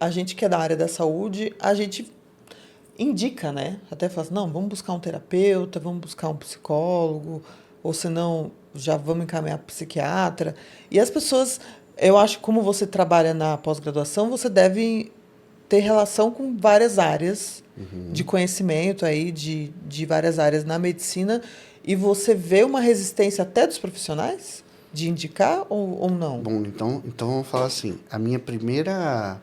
A gente que é da área da saúde, a gente indica, né? Até fala assim, não, vamos buscar um terapeuta, vamos buscar um psicólogo, ou senão já vamos encaminhar para psiquiatra. E as pessoas, eu acho que como você trabalha na pós-graduação, você deve ter relação com várias áreas de conhecimento aí, de várias áreas na medicina, e você vê uma resistência até dos profissionais de indicar ou não? Bom, então vamos falar assim. A minha primeira.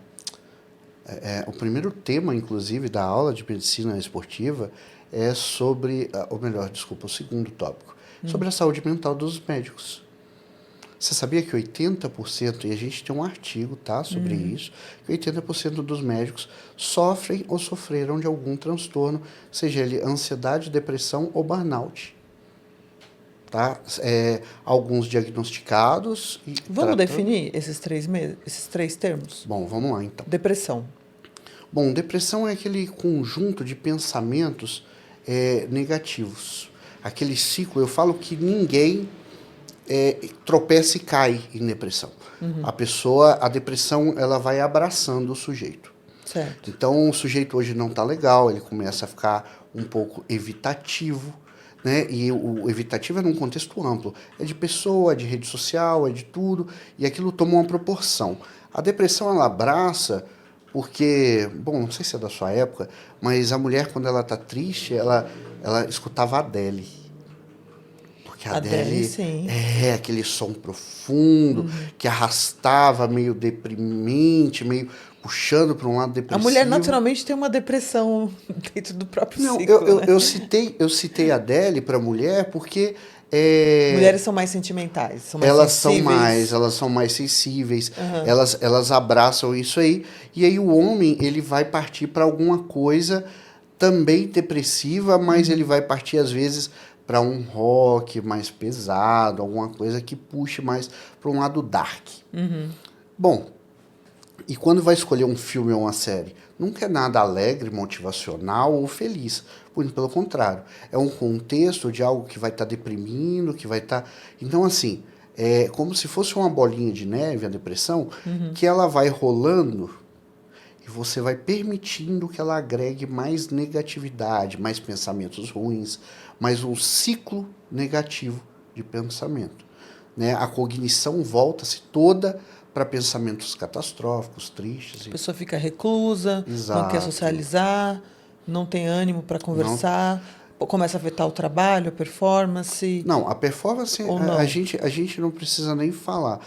O primeiro tema, inclusive, da aula de medicina esportiva é sobre. Ou melhor, desculpa, o segundo tópico. Sobre a saúde mental dos médicos. Você sabia que 80%, e a gente tem um artigo, tá, sobre isso, que 80% dos médicos sofrem ou sofreram de algum transtorno, seja ele ansiedade, depressão ou burnout. Tá? Alguns diagnosticados e Vamos tratando. definir esses três termos? Bom, vamos lá então. Depressão. Bom, depressão é aquele conjunto de pensamentos negativos. Aquele ciclo, eu falo que ninguém tropeça e cai em depressão. A depressão, ela vai abraçando o sujeito. Certo. Então, o sujeito hoje não está legal, ele começa a ficar um pouco evitativo, né? E o evitativo é num contexto amplo. É de pessoa, é de rede social, é de tudo, e aquilo toma uma proporção. A depressão, ela abraça porque, bom, não sei se é da sua época, mas a mulher, quando ela está triste, ela escutava a Adele. Porque a Adele, Adele sim. é aquele som profundo, que arrastava, meio deprimente, meio puxando para um lado A mulher depressivo. naturalmente tem uma depressão dentro do próprio Não, ciclo, né? eu citei a Adele para mulher porque Mulheres são mais sentimentais, são mais elas sensíveis. são mais sensíveis, Aham. elas abraçam isso aí, e aí o homem ele vai partir para alguma coisa também depressiva, mas ele vai partir às vezes para um rock mais pesado, alguma coisa que puxe mais para um lado dark. Bom, e quando vai escolher um filme ou uma série, nunca é nada alegre, motivacional ou feliz. Muito pelo contrário. É um contexto de algo que vai estar deprimindo, que vai estar. Então, assim, é como se fosse uma bolinha de neve, a depressão, que ela vai rolando e você vai permitindo que ela agregue mais negatividade, mais pensamentos ruins, mais um ciclo negativo de pensamento. Né? A cognição volta-se toda para pensamentos catastróficos, A tristes. pessoa fica reclusa, não quer Exato. socializar, não tem ânimo para Não, conversar, começa a afetar o trabalho, a performance, não, a performance ou não. a gente não precisa nem falar.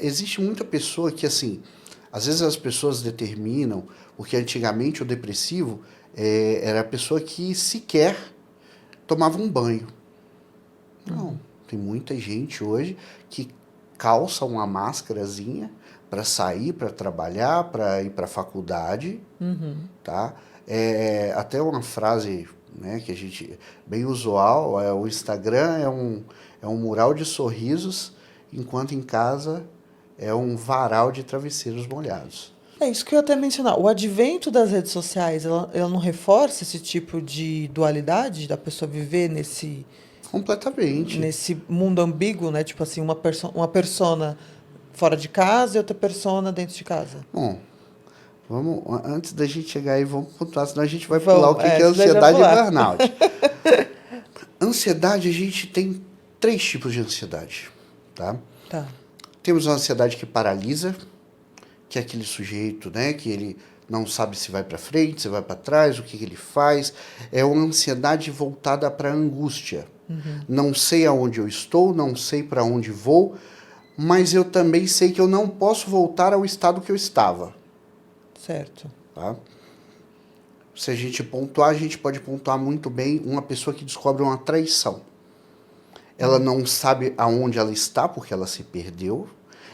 Existe muita pessoa que, assim, às vezes as pessoas determinam, porque antigamente o depressivo era a pessoa que sequer tomava um banho. Não, tem muita gente hoje que calça uma máscarazinha para sair, para trabalhar, para ir para a faculdade, tá? Até uma frase, né, que a gente bem usual, o Instagram é um mural de sorrisos, enquanto em casa é um varal de travesseiros molhados. É isso que eu ia até mencionar. O advento das redes sociais, ela não reforça esse tipo de dualidade da pessoa viver Completamente. nesse mundo ambíguo, né? Tipo assim, uma persona fora de casa e outra persona dentro de casa. Bom, vamos, antes da gente chegar aí, vamos pontuar, senão a gente vai pular o Vamos, que que é senão já ansiedade e pular. burnout. Ansiedade, a gente tem três tipos de ansiedade, tá? Tá. Temos a ansiedade que paralisa, que é aquele sujeito, né, que ele não sabe se vai para frente, se vai para trás, o que, que ele faz. É uma ansiedade voltada para a angústia. Não sei aonde eu estou, não sei para onde vou, mas eu também sei que eu não posso voltar ao estado que eu estava. Certo. Tá? Se a gente pontuar, a gente pode pontuar muito bem uma pessoa que descobre uma traição. Ela não sabe aonde ela está porque ela se perdeu.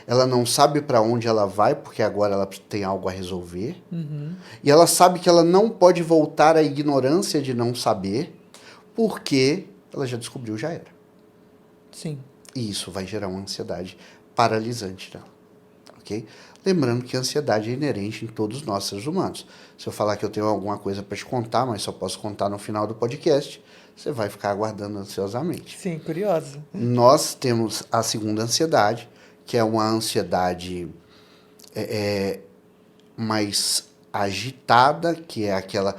Ela não sabe para onde ela vai porque agora ela tem algo a resolver. E ela sabe que ela não pode voltar à ignorância de não saber porque ela já descobriu, já era. Sim. E isso vai gerar uma ansiedade paralisante nela. Ok? Lembrando que a ansiedade é inerente em todos nós, seres humanos. Se eu falar que eu tenho alguma coisa para te contar, mas só posso contar no final do podcast, você vai ficar aguardando ansiosamente. Sim, curiosa. Nós temos a segunda ansiedade, que é uma ansiedade mais agitada, que é aquela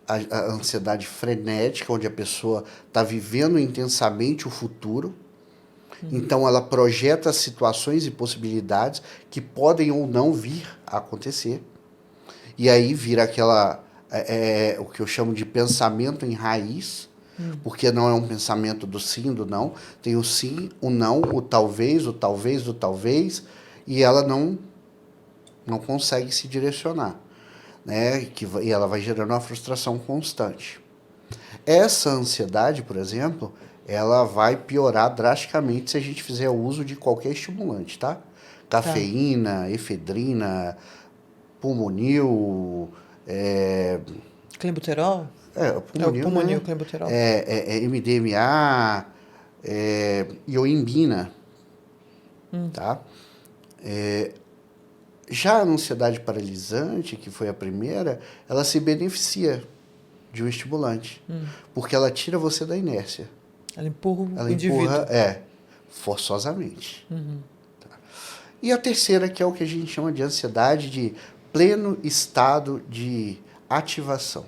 a ansiedade frenética, onde a pessoa está vivendo intensamente o futuro. Então, ela projeta situações e possibilidades que podem ou não vir a acontecer. E aí vira o que eu chamo de pensamento em raiz, porque não é um pensamento do sim, do não. Tem o sim, o não, o talvez, o talvez, e ela não consegue se direcionar, né? E ela vai gerando uma frustração constante. Essa ansiedade, por exemplo, ela vai piorar drasticamente se a gente fizer uso de qualquer estimulante, tá? Cafeína, efedrina, pulmonil, Clenbuterol? É o pulmonil, pulmonil, né? clenbuterol. MDMA, ioimbina, tá? Já a ansiedade paralisante, que foi a primeira, ela se beneficia de um estimulante, porque ela tira você da inércia. Ela empurra o Ela indivíduo. empurra, forçosamente. Tá? E a terceira, que é o que a gente chama de ansiedade de pleno estado de ativação,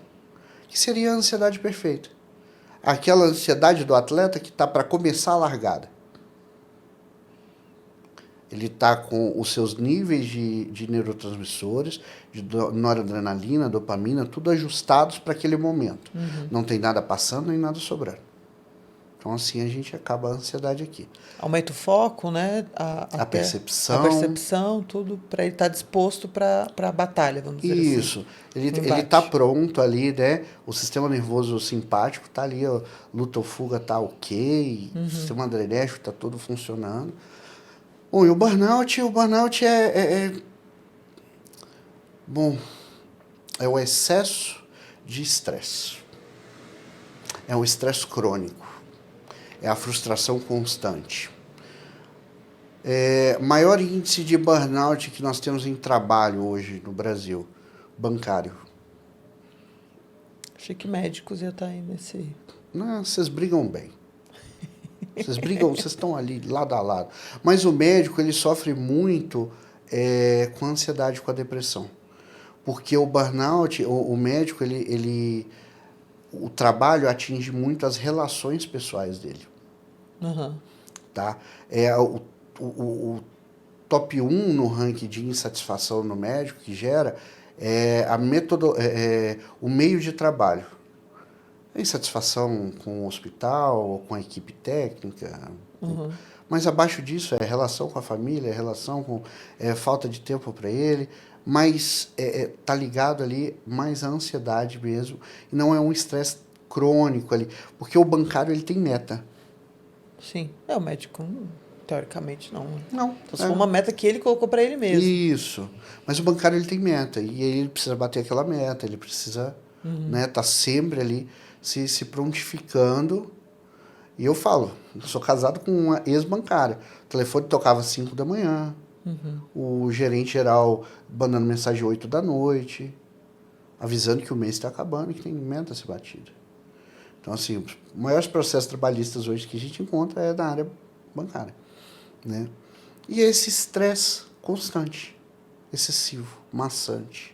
que seria a ansiedade perfeita. Aquela ansiedade do atleta que está para começar a largada. Ele está com os seus níveis de neurotransmissores, de noradrenalina, dopamina, tudo ajustados para aquele momento. Não tem nada passando nem nada sobrando. Então, assim, a gente acaba a ansiedade aqui. Aumenta o foco, né? A percepção. A percepção, tudo para ele estar disposto para a batalha, vamos dizer assim. Isso. Ele está pronto ali, né? O sistema nervoso simpático está ali, ó, luta ou fuga está ok, o sistema adrenérgico está todo funcionando. Bom, e o burnout bom, é o excesso de estresse. É um estresse crônico. É a frustração constante. Maior índice de burnout que nós temos em trabalho hoje no Brasil, bancário. Achei que médicos ia estar aí nesse... Não, vocês brigam bem. Vocês estão ali, lado a lado. Mas o médico, ele sofre muito com a ansiedade, com a depressão. Porque o burnout, o médico, o trabalho atinge muito as relações pessoais dele. Tá? O top 1 no ranking de insatisfação no médico que gera o meio de trabalho. A insatisfação com o hospital, com a equipe técnica. Mas abaixo disso é relação com a família, é relação com falta de tempo para ele. Mas tá ligado ali mais à ansiedade mesmo. E não é um estresse crônico ali. Porque o bancário ele tem meta. Sim. O médico, teoricamente, não. Não. Então, se for uma meta que ele colocou para ele mesmo. Isso. Mas o bancário ele tem meta. E ele precisa bater aquela meta. Ele precisa tá sempre ali se prontificando. E eu falo, sou casado com uma ex-bancária. O telefone tocava às 5 da manhã. O gerente geral mandando mensagem às 8 da noite, avisando que o mês está acabando e que tem meta a ser batida. Então, assim, os maiores processos trabalhistas hoje que a gente encontra é na área bancária, né? E esse estresse constante, excessivo, maçante.